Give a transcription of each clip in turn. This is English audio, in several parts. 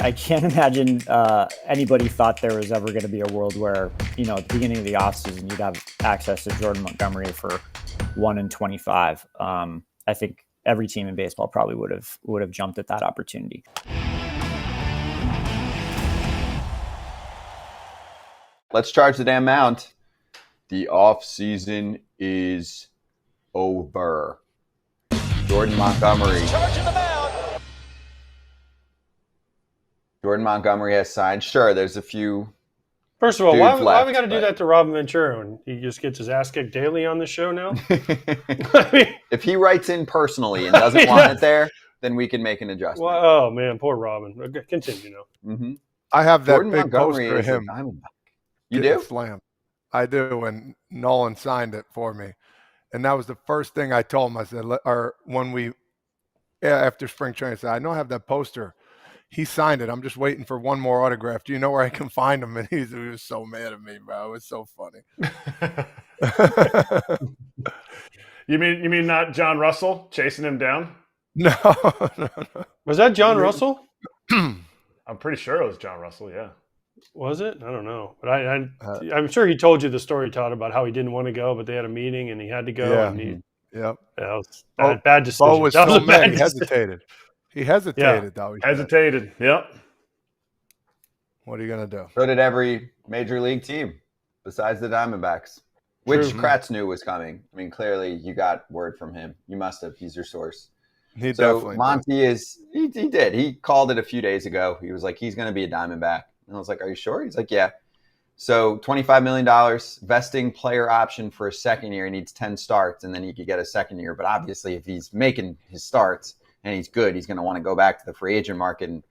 I can't imagine anybody thought there was ever going to be a world where, at the beginning of the offseason, you'd have access to Jordan Montgomery for 1 in 25. I think every team in baseball probably would have jumped at that opportunity. Let's charge the damn mount. The offseason is over. Jordan Montgomery. Charging the mound. Jordan Montgomery has signed. Sure, there's a few. First of all, why left, we got to do that to Robin Ventura when he just gets his ass kicked daily on the show now? I mean, if he writes in personally and doesn't want it there, then we can make an adjustment. Well, oh man, poor Robin. Okay, continue now. Mm-hmm. I have that Jordan big Montgomery poster of him. You do? Slam. I do, and Nolan signed it for me, and that was the first thing I told him. I said, after spring training, I said, I know I have that poster. He signed it. I'm just waiting for one more autograph. Do you know where I can find him? And he was so mad at me, bro. It was so funny. You mean not John Russell chasing him down? No. Was that John Russell? I'm pretty sure it was John Russell, yeah. Was it? I don't know. But I'm sure he told you the story, Todd, about how he didn't want to go, but they had a meeting and he had to go. Yeah. And Yep. That was bad decision. Bo was so mad. He hesitated. He hesitated, though. Hesitated. Yep. What are you going to do? So did every major league team besides the Diamondbacks, which Kratz knew was coming. I mean, clearly you got word from him. You must have. He's your source. He definitely Monty he did. He called it a few days ago. He was like, he's going to be a Diamondback. And I was like, are you sure? He's like, yeah. So $25 million vesting player option for a second year. He needs 10 starts, and then he could get a second year. But obviously, if he's making his starts and he's good, he's going to want to go back to the free agent market and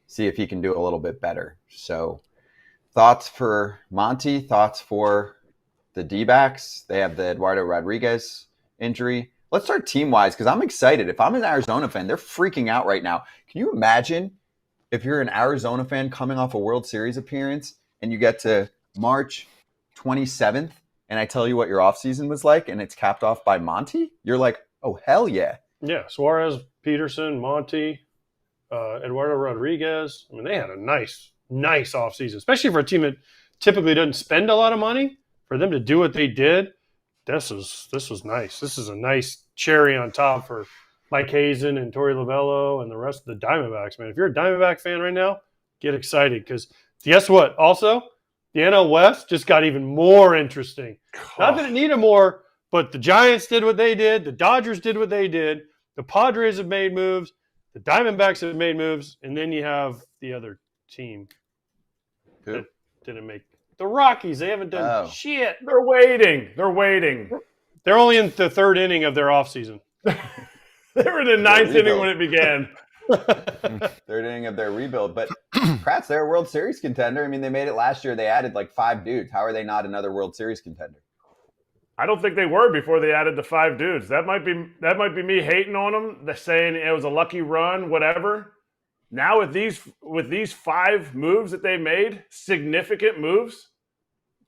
see if he can do a little bit better. So thoughts for Monty, thoughts for the D-backs. They have the Eduardo Rodriguez injury. Let's start team-wise because I'm excited. If I'm an Arizona fan, they're freaking out right now. Can you imagine if you're an Arizona fan coming off a World Series appearance and you get to March 27th and I tell you what your offseason was like and it's capped off by Monty? You're like, oh, hell yeah. Yeah, Suarez, Peterson, Monty, Eduardo Rodriguez. I mean, they had a nice offseason, especially for a team that typically doesn't spend a lot of money. For them to do what they did, this was nice. This is a nice cherry on top for Mike Hazen and Torey Lovello and the rest of the Diamondbacks, man. If you're a Diamondback fan right now, get excited because guess what? Also, the NL West just got even more interesting. Not that it needed more, but the Giants did what they did. The Dodgers did what they did. The Padres have made moves. The Diamondbacks have made moves. And then you have the other team that didn't make the Rockies. They haven't done shit. They're waiting. They're only in the third inning of their offseason. They were in the ninth inning when it began. Third inning of their rebuild. But Kratz, they're a World Series contender. I mean, they made it last year. They added like 5 dudes. How are they not another World Series contender? I don't think they were before they added the 5 dudes. That might be me hating on them. They're saying it was a lucky run, whatever. Now with these 5 moves that they made, significant moves,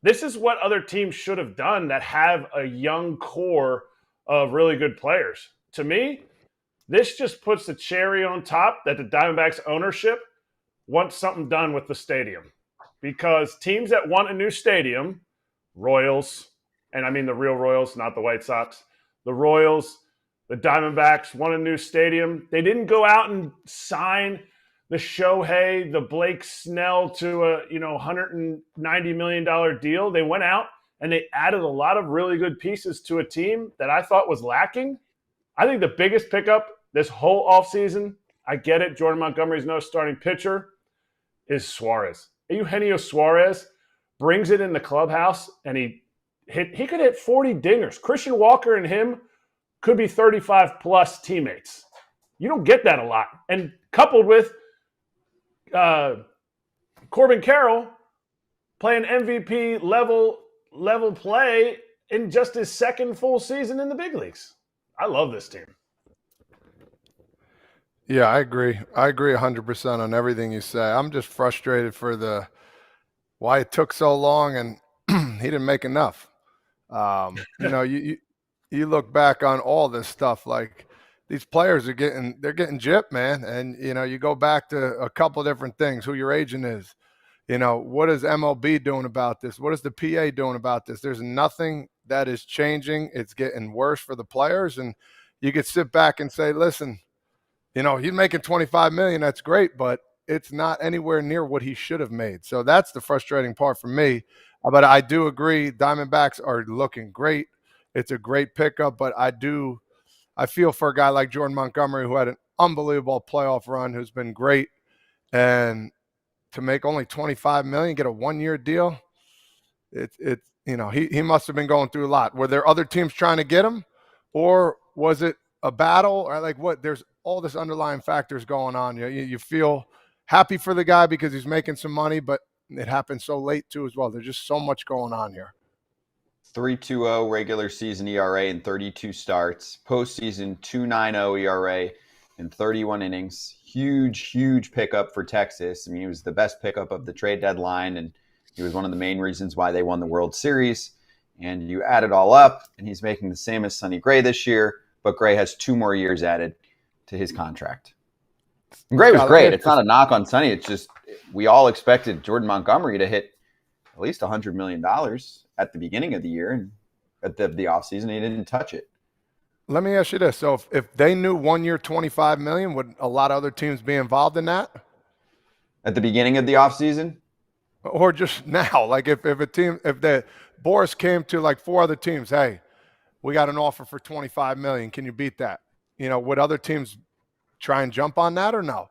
this is what other teams should have done that have a young core of really good players. To me, this just puts the cherry on top that the Diamondbacks ownership wants something done with the stadium. Because teams that want a new stadium, Royals, and I mean the real Royals, not the White Sox, the Royals, the Diamondbacks want a new stadium. They didn't go out and sign the Shohei, the Blake Snell to a $190 million deal. They went out and they added a lot of really good pieces to a team that I thought was lacking. I think the biggest pickup this whole offseason, I get it, Jordan Montgomery's no starting pitcher, is Suarez. Eugenio Suarez brings it in the clubhouse and he could hit 40 dingers. Christian Walker and him could be 35-plus teammates. You don't get that a lot. And coupled with Corbin Carroll playing MVP level play in just his second full season in the big leagues. I love this team. Yeah, I agree. I agree 100% on everything you say. I'm just frustrated for why it took so long and he didn't make enough. You look back on all this stuff, like these players are getting gypped, man. And you go back to a couple of different things: who your agent is, what is MLB doing about this? What is the PA doing about this? There's nothing that is changing. It's getting worse for the players, and you could sit back and say, listen, he's making $25 million. That's great, but it's not anywhere near what he should have made. So that's the frustrating part for me. But I do agree, Diamondbacks are looking great. It's a great pickup, but I feel for a guy like Jordan Montgomery, who had an unbelievable playoff run, who's been great, and to make only $25 million, get a 1-year deal, he must have been going through a lot. Were there other teams trying to get him, or was it a battle, or like what? There's all this underlying factors going on. You feel happy for the guy because he's making some money, but it happened so late too as well. There's just so much going on here. 3.20 regular season ERA in 32 starts, postseason 2.90 ERA in 31 innings. Huge pickup for Texas. I mean, he was the best pickup of the trade deadline, and he was one of the main reasons why they won the World Series. And you add it all up, and he's making the same as Sonny Gray this year, but Gray has 2 more years added to his contract. And Gray was great. It's not a knock on Sonny. It's just we all expected Jordan Montgomery to hit at least $100 million at the beginning of the year, and at the offseason, he didn't touch it. Let me ask you this. So if they knew 1 year, $25 million, would a lot of other teams be involved in that? At the beginning of the offseason? Or just now? Like if the Boris came to like 4 other teams, hey, we got an offer for $25 million. Can you beat that? Would other teams try and jump on that or no?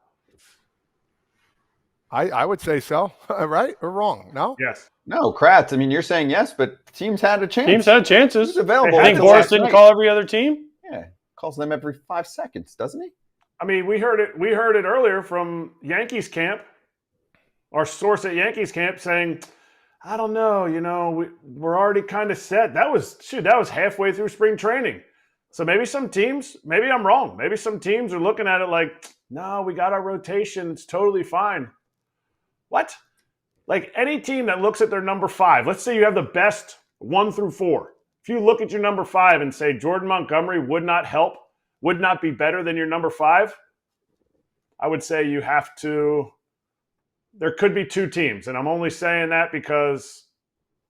I would say so, right or wrong? No? Yes. No, Kratz. I mean, you're saying yes, but teams had a chance. Teams had chances. He's available. I think Boris didn't call every other team. Yeah, calls them every 5 seconds, doesn't he? I mean, we heard it earlier from Yankees camp. Our source at Yankees camp saying, I don't know, we're already kind of set. That was halfway through spring training. So maybe some teams, maybe I'm wrong. Maybe some teams are looking at it like, no, we got our rotation. It's totally fine. What? Like any team that looks at their number 5, let's say you have the best 1 through 4. If you look at your number 5 and say Jordan Montgomery would not help, would not be better than your number 5, I would say you have to – there could be 2 teams. And I'm only saying that because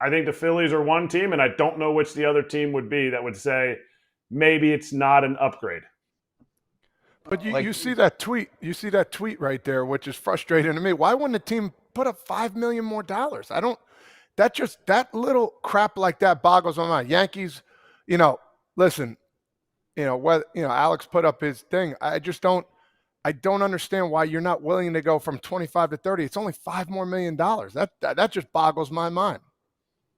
I think the Phillies are one team, and I don't know which the other team would be that would say maybe it's not an upgrade. But you see that tweet. You see that tweet right there, which is frustrating to me. Why wouldn't the team put up $5 million more? I don't. That little crap like that boggles my mind. Yankees, listen, Alex put up his thing. I don't understand why you're not willing to go from 25 to 30. It's only $5 more million. That just boggles my mind.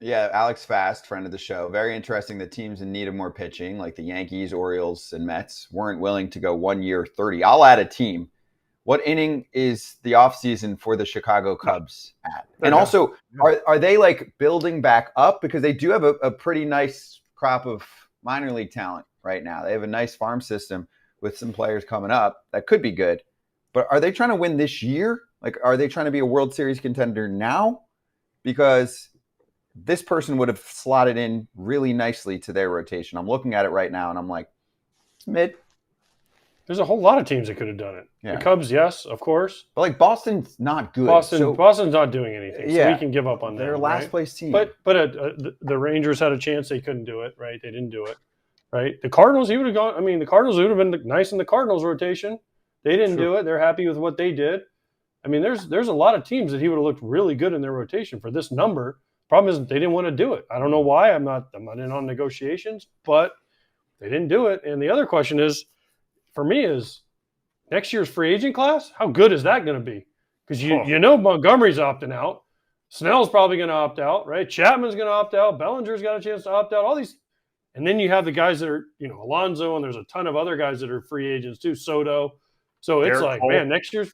Yeah, Alex Fast, friend of the show. Very interesting that teams in need of more pitching, like the Yankees, Orioles, and Mets, weren't willing to go 1 year, 30. I'll add a team. What inning is the offseason for the Chicago Cubs at? And also, are they like building back up? Because they do have a pretty nice crop of minor league talent right now. They have a nice farm system with some players coming up that could be good. But are they trying to win this year? Like, are they trying to be a World Series contender now? Because this person would have slotted in really nicely to their rotation. I'm looking at it right now, and I'm like, it's mid. There's a whole lot of teams that could have done it. Yeah. The Cubs, yes, of course. But, like, Boston's not good. Boston's not doing anything, so we can give up on their them. last place team. But the Rangers had a chance. They couldn't do it, right? They didn't do it, right? The Cardinals, he would have gone. I mean, the Cardinals would have been nice in the Cardinals rotation. They didn't do it. They're happy with what they did. I mean, there's a lot of teams that he would have looked really good in their rotation for this number. Problem is they didn't want to do it. I don't know why. I'm not in on negotiations, but they didn't do it. And the other question is, for me, is next year's free agent class, how good is that going to be? Because you know Montgomery's opting out. Snell's probably going to opt out, right? Chapman's going to opt out. Bellinger's got a chance to opt out. All these. And then you have the guys that are, Alonso, and there's a ton of other guys that are free agents too, Soto. So it's Garrett Cole. Man, next year's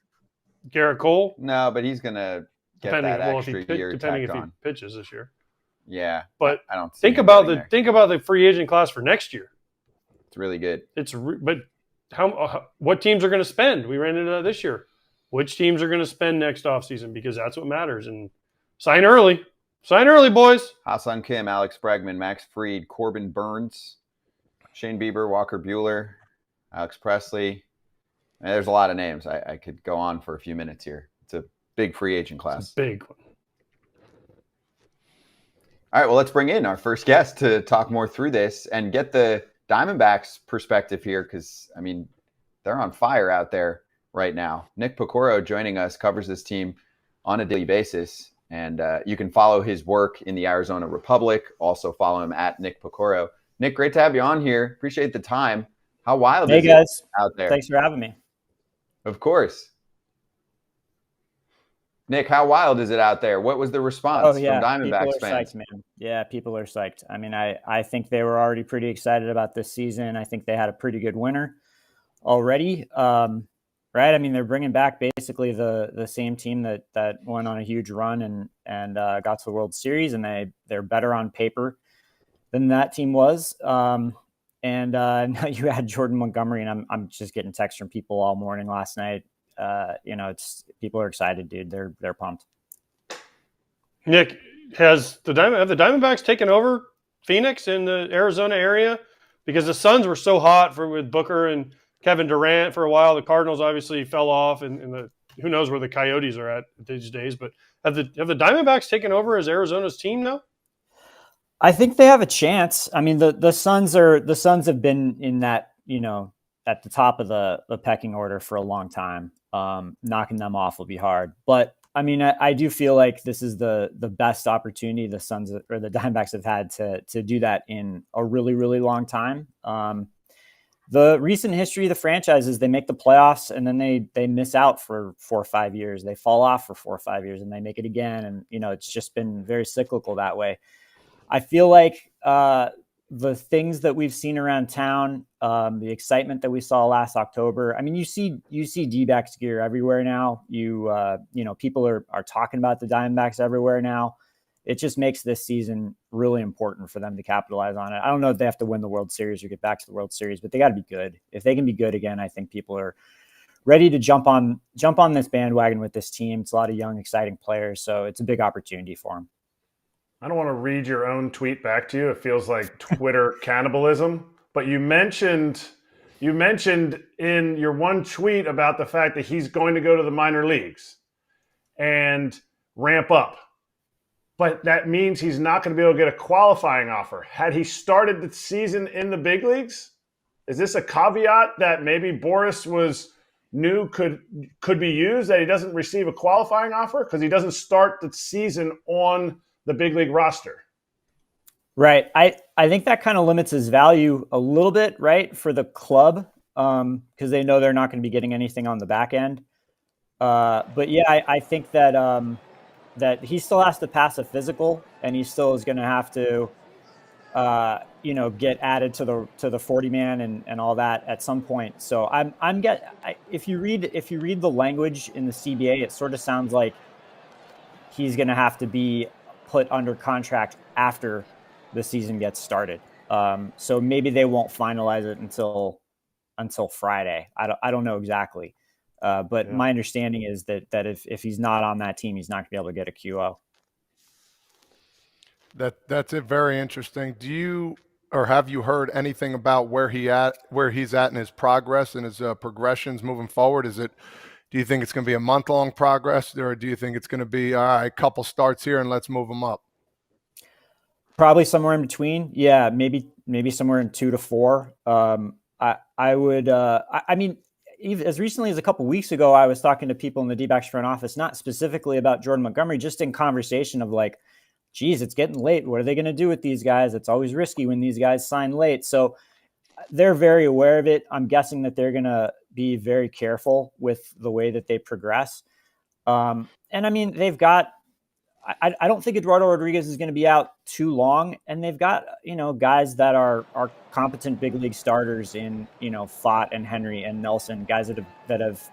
Garrett Cole. No, but he's going to get that extra year depending if tacked he on. pitches this year. Yeah, but I don't think about the free agent class for next year. It's really good. But what teams are going to spend? We ran into that this year. Which teams are going to spend next offseason? Because that's what matters. And sign early. Sign early, boys. Hassan Kim, Alex Bregman, Max Fried, Corbin Burns, Shane Bieber, Walker Buehler. Alex Presley. There's a lot of names. I could go on for a few minutes here. It's a big free agent class. It's a big one. All right, well, let's bring in our first guest to talk more through this and get the Diamondbacks perspective here because, I mean, they're on fire out there right now. Nick Piecoro joining us, covers this team on a daily basis. And you can follow his work in the Arizona Republic. Also follow him at Nick Piecoro. Nick, great to have you on here. Appreciate the time. How wild is it out there? Thanks for having me. Of course. Nick, how wild is it out there? What was the response from Diamondbacks fans? Psyched, man. Yeah, people are psyched. I mean, I think they were already pretty excited about this season. I think they had a pretty good winter already. Right? I mean, they're bringing back basically the same team that went on a huge run and got to the World Series, and they're better on paper than that team was. And now you had Jordan Montgomery, and I'm just getting texts from people all morning last night. It's people are excited, dude. They're pumped. Nick, have the Diamondbacks taken over Phoenix in the Arizona area? Because the Suns were so hot with Booker and Kevin Durant for a while. The Cardinals obviously fell off, and who knows where the Coyotes are at these days. But have the Diamondbacks taken over as Arizona's team now? I think they have a chance. I mean, the Suns have been in that, at the top of the pecking order for a long time. Knocking them off will be hard. But I mean, I do feel like this is the best opportunity the Suns or the Diamondbacks have had to do that in a really, really long time. The recent history of the franchise is they make the playoffs and then they miss out for 4 or 5 years. They fall off for 4 or 5 years and they make it again. And, it's just been very cyclical that way. I feel like the things that we've seen around town, the excitement that we saw last October. I mean, you see DBacks gear everywhere now. People are talking about the Diamondbacks everywhere now. It just makes this season really important for them to capitalize on it. I don't know if they have to win the World Series or get back to the World Series, but they got to be good. If they can be good again, I think people are ready to jump on this bandwagon with this team. It's a lot of young, exciting players, so it's a big opportunity for them. I don't want to read your own tweet back to you. It feels like Twitter cannibalism. But you mentioned in your one tweet about the fact that he's going to go to the minor leagues and ramp up. But that means he's not going to be able to get a qualifying offer. Had he started the season in the big leagues, is this a caveat that maybe Boris knew could be used, that he doesn't receive a qualifying offer because he doesn't start the season on the big league roster? Right. I think that kind of limits his value a little bit, right, for the club, because they know they're not going to be getting anything on the back end. But yeah, I think that that he still has to pass a physical, and he still is going to have to, get added to the 40-man and all that at some point. So if you read the language in the CBA, it sort of sounds like he's going to have to be put under contract after the season gets started. So maybe they won't finalize it until Friday. I don't know exactly. But my understanding is that if he's not on that team, he's not going to be able to get a QO. That's it. Very interesting. Do you or have you heard anything about where he's at in his progress and his progressions moving forward? Do you think it's going to be a month-long progress, or do you think it's going to be, all right, a couple starts here and let's move him up? Probably somewhere in between. Yeah, maybe somewhere in 2 to 4. I would. I mean, even as recently as a couple weeks ago, I was talking to people in the DBacks front office, not specifically about Jordan Montgomery, just in conversation of like, geez, it's getting late. What are they going to do with these guys? It's always risky when these guys sign late. So they're very aware of it. I'm guessing that they're going to be very careful with the way that they progress. And I mean, they've got, I don't think Eduardo Rodriguez is going to be out too long. And they've got, guys that are competent big league starters in, Fott and Henry and Nelson, guys that have,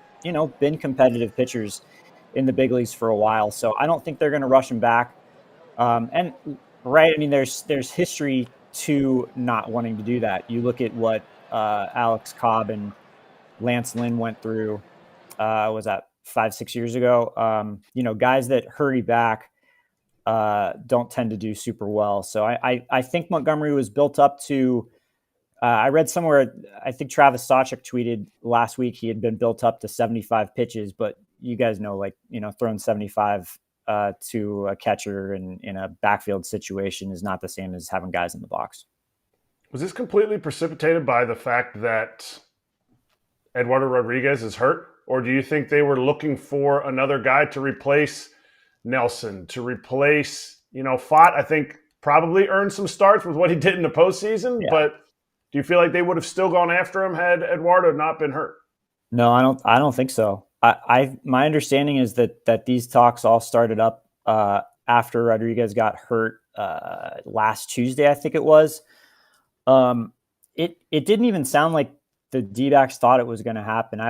been competitive pitchers in the big leagues for a while. So I don't think they're going to rush him back. And right. I mean, there's history to not wanting to do that. You look at what Alex Cobb and Lance Lynn went through, was that 5-6 years ago? Guys that hurry back don't tend to do super well. So I think Montgomery was built up to I read somewhere, I think Travis Sawchuk tweeted last week he had been built up to 75 pitches, but you guys know, like, throwing 75 to a catcher in a backfield situation is not the same as having guys in the box. Was this completely precipitated by the fact that Eduardo Rodriguez is hurt? Or do you think they were looking for another guy to replace Nelson, to replace, Fott? I think probably earned some starts with what he did in the postseason, but do you feel like they would have still gone after him had Eduardo not been hurt? No, I don't think so. My understanding is that these talks all started up after Rodriguez got hurt last Tuesday, I think it was. It didn't even sound like the D-backs thought it was going to happen.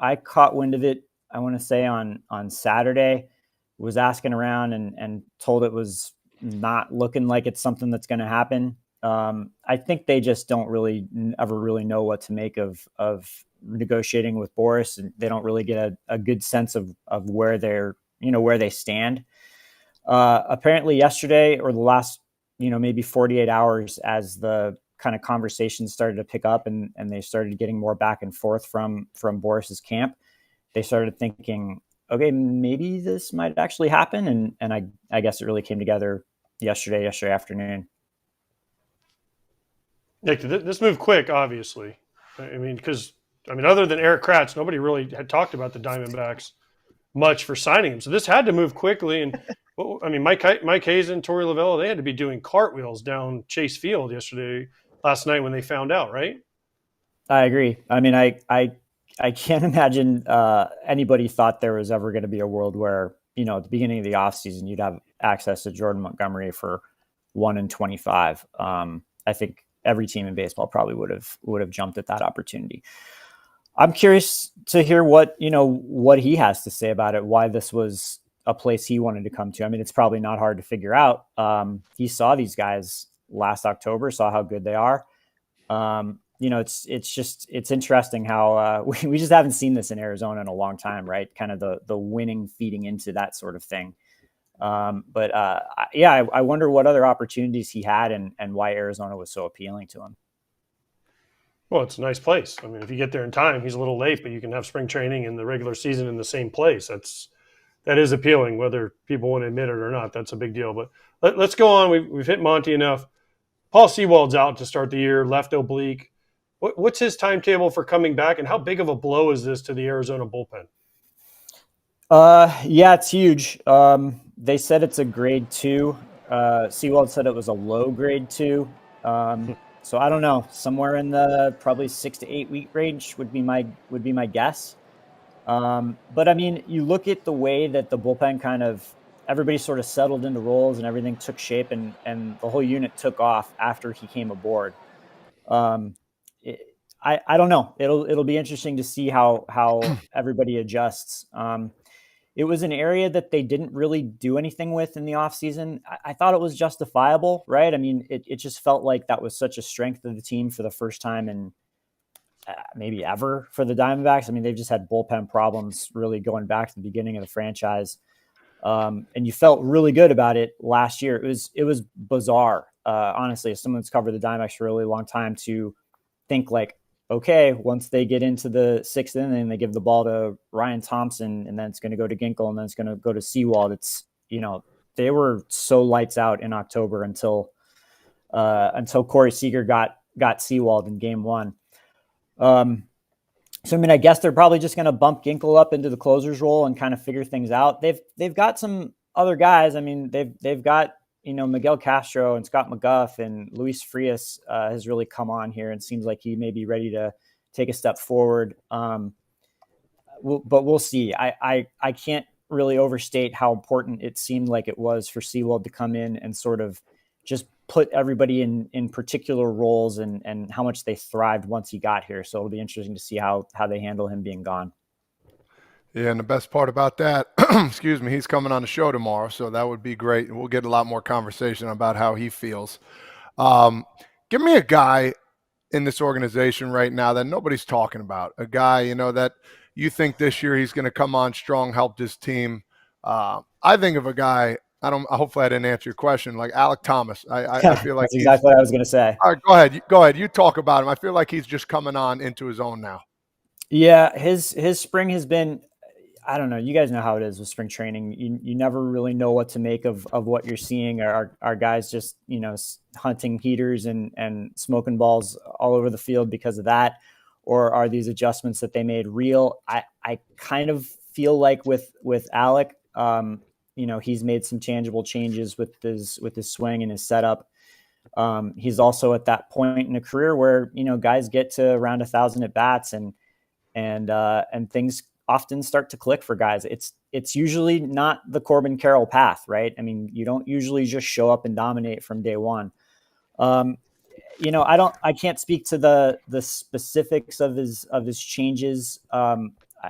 I caught wind of it, I want to say on Saturday, was asking around and told it was not looking like it's something that's going to happen. I think they just don't really ever really know what to make of negotiating with Boris, and they don't really get a good sense of where they're, where they stand. Apparently yesterday, or the last, maybe 48 hours, as the kind of conversations started to pick up and they started getting more back and forth from Boris's camp, they started thinking, okay, maybe this might actually happen. And I guess it really came together yesterday afternoon. Nick, this moved quick, obviously. Because other than Eric Kratz, nobody really had talked about the Diamondbacks much for signing him. So this had to move quickly. And Mike Hazen, Torey Lovullo, they had to be doing cartwheels down Chase Field last night when they found out, right? I agree. I can't imagine anybody thought there was ever going to be a world where, at the beginning of the offseason, you'd have access to Jordan Montgomery for 1-25. I think every team in baseball probably would have jumped at that opportunity. I'm curious to hear what he has to say about it, why this was a place he wanted to come to. It's probably not hard to figure out. He saw these guys last October, saw how good they are. It's interesting how we just haven't seen this in Arizona in a long time, right? Kind of the winning feeding into that sort of thing. I wonder what other opportunities he had and why Arizona was so appealing to him. Well, it's a nice place. If you get there in time, he's a little late, but you can have spring training and the regular season in the same place. That is appealing, whether people want to admit it or not. That's a big deal. But let's go on. We've hit Monty enough. Paul Sewald's out to start the year, left oblique. What's his timetable for coming back, and how big of a blow is this to the Arizona bullpen? It's huge. They said it's a grade 2. Sewald said it was a low grade 2. So I don't know, somewhere in the probably 6 to 8 week range would be my guess. But you look at the way that the bullpen everybody sort of settled into roles and everything took shape and the whole unit took off after he came aboard. I don't know. It'll be interesting to see how everybody adjusts. It was an area that they didn't really do anything with in the offseason. I thought it was justifiable, right? It just felt like that was such a strength of the team for the first time in maybe ever for the Diamondbacks. They've just had bullpen problems really going back to the beginning of the franchise. And you felt really good about it last year. It was bizarre, honestly, as someone that's covered the Diamondbacks for a really long time, to think like, okay, once they get into the 6th inning, they give the ball to Ryan Thompson, and then it's going to go to Ginkel, and then it's going to go to Sewald. It's, they were so lights out in October until Corey Seager got Sewald in game 1. I guess they're probably just going to bump Ginkel up into the closer's role and kind of figure things out. They've got some other guys. They've got, Miguel Castro and Scott McGuff, and Luis Frias has really come on here and seems like he may be ready to take a step forward. But we'll see. I can't really overstate how important it seemed like it was for Sewald to come in and sort of just put everybody in particular roles and how much they thrived once he got here. So it'll be interesting to see how they handle him being gone. Yeah, and the best part about that, excuse me, he's coming on the show tomorrow, so that would be great. We'll get a lot more conversation about how he feels. Give me a guy in this organization right now that nobody's talking about, a guy, that you think this year he's going to come on strong, help this team. I think of a guy Hopefully I didn't answer your question. Like Alec Thomas, I feel like that's exactly what I was going to say. All right, go ahead. Go ahead. You talk about him. I feel like he's just coming on into his own now. Yeah, his spring has been, I don't know. You guys know how it is with spring training. You never really know what to make of what you're seeing. Are guys just, hunting heaters and smoking balls all over the field because of that? Or are these adjustments that they made real? I kind of feel like with Alec, he's made some tangible changes with his swing and his setup. He's also at that point in a career where, guys get to around 1,000 at bats and things often start to click for guys. It's usually not the Corbin Carroll path, right? I mean, you don't usually just show up and dominate from day one. I can't speak to the specifics of his changes.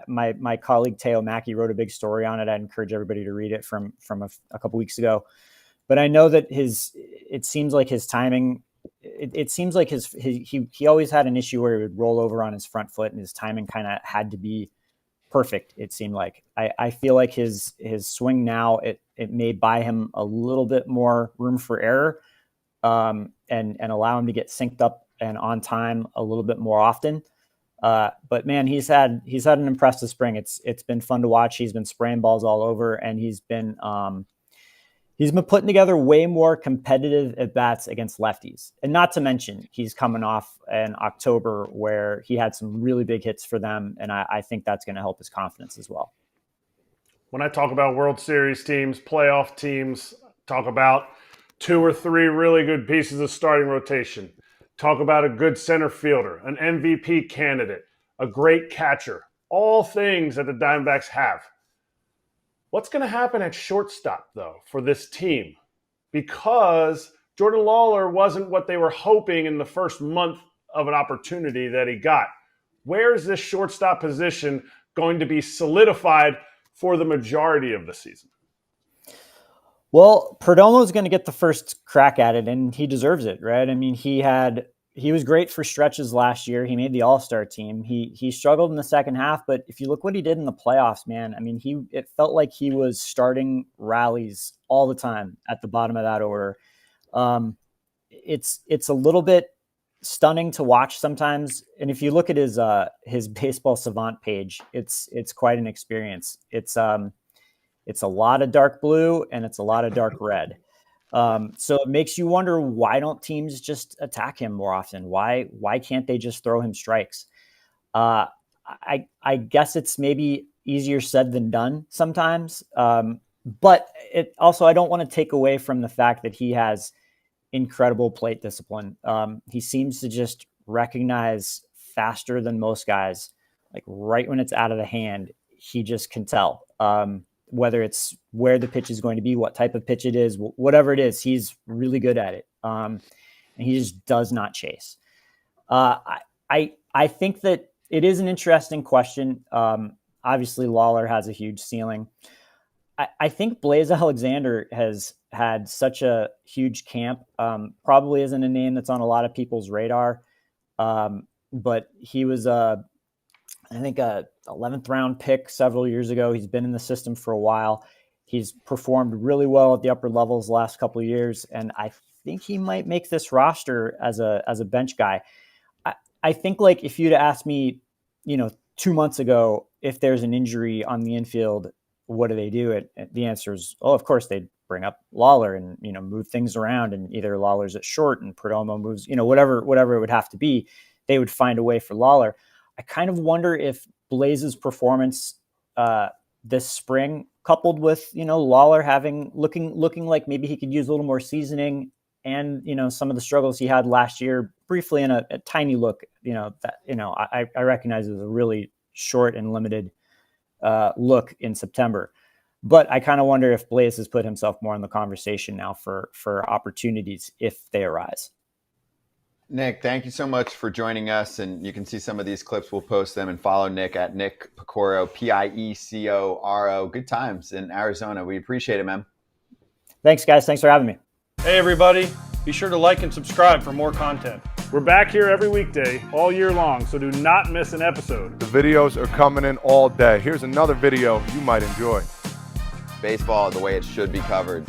My colleague Teo Mackey wrote a big story on it. I'd encourage everybody to read it from a couple weeks ago. But I know that it seems like his timing. It seems like he always had an issue where he would roll over on his front foot, and his timing kind of had to be perfect. It seemed like I feel like his swing now it may buy him a little bit more room for error, and allow him to get synced up and on time a little bit more often. But man, he's had an impressive spring. It's been fun to watch. He's been spraying balls all over, and he's been putting together way more competitive at bats against lefties. And not to mention, he's coming off an October where he had some really big hits for them. And I think that's going to help his confidence as well. When I talk about World Series teams, playoff teams, talk about 2 or 3 really good pieces of starting rotation, talk about a good center fielder, an MVP candidate, a great catcher, all things that the Diamondbacks have. What's going to happen at shortstop, though, for this team? Because Jordan Lawler wasn't what they were hoping in the first month of an opportunity that he got. Where is this shortstop position going to be solidified for the majority of the season? Well, Perdomo's going to get the first crack at it, and he deserves it, right? I mean, he was great for stretches last year. He made the All-Star team. He struggled in the second half, but if you look what he did in the playoffs, man, I mean, it felt like he was rallies all the time at the bottom of that order. It's a little bit stunning to watch sometimes. And if you look at his Baseball Savant page, it's quite an experience. It's a lot of dark blue and it's a lot of dark red. So it makes you wonder, why don't teams just attack him more often? Why can't they just throw him strikes? I guess it's maybe easier said than done sometimes. But it also, I don't want to take away from the fact that he has incredible plate discipline. He seems to just recognize faster than most guys, like right when it's out of the hand, he just can tell. Whether it's where the pitch is going to be, what type of pitch it is, whatever it is, he's really good at it. And he just does not chase. I think that it is an interesting question. Obviously, Lawler has a huge ceiling. I think Blaze Alexander has had such a huge camp. Probably isn't a name that's on a lot of people's radar. But he was I think a 11th round pick several years ago. He's been in the system for a while. He's performed really well at the upper levels the last couple of years. And I think he might make this roster as a bench guy. I think, like, if you'd asked me, 2 months ago, if there's an injury on the infield, what do they do? The answer is, of course they'd bring up Lawler and, move things around, and either Lawler's at short and Perdomo moves, whatever it would have to be, they would find a way for Lawler. I kind of wonder if Blaze's performance this spring, coupled with Lawler looking like maybe he could use a little more seasoning, and some of the struggles he had last year, briefly in a tiny look, I recognize it was a really short and limited look in September, but I kind of wonder if Blaze has put himself more in the conversation now for opportunities if they arise. Nick, thank you so much for joining us. And you can see some of these clips. We'll post them, and follow Nick at Nick Piecoro, Piecoro. Good times in Arizona. We appreciate it, man. Thanks, guys. Thanks for having me. Hey, everybody. Be sure to like and subscribe for more content. We're back here every weekday, all year long, so do not miss an episode. The videos are coming in all day. Here's another video you might enjoy. Baseball the way it should be covered.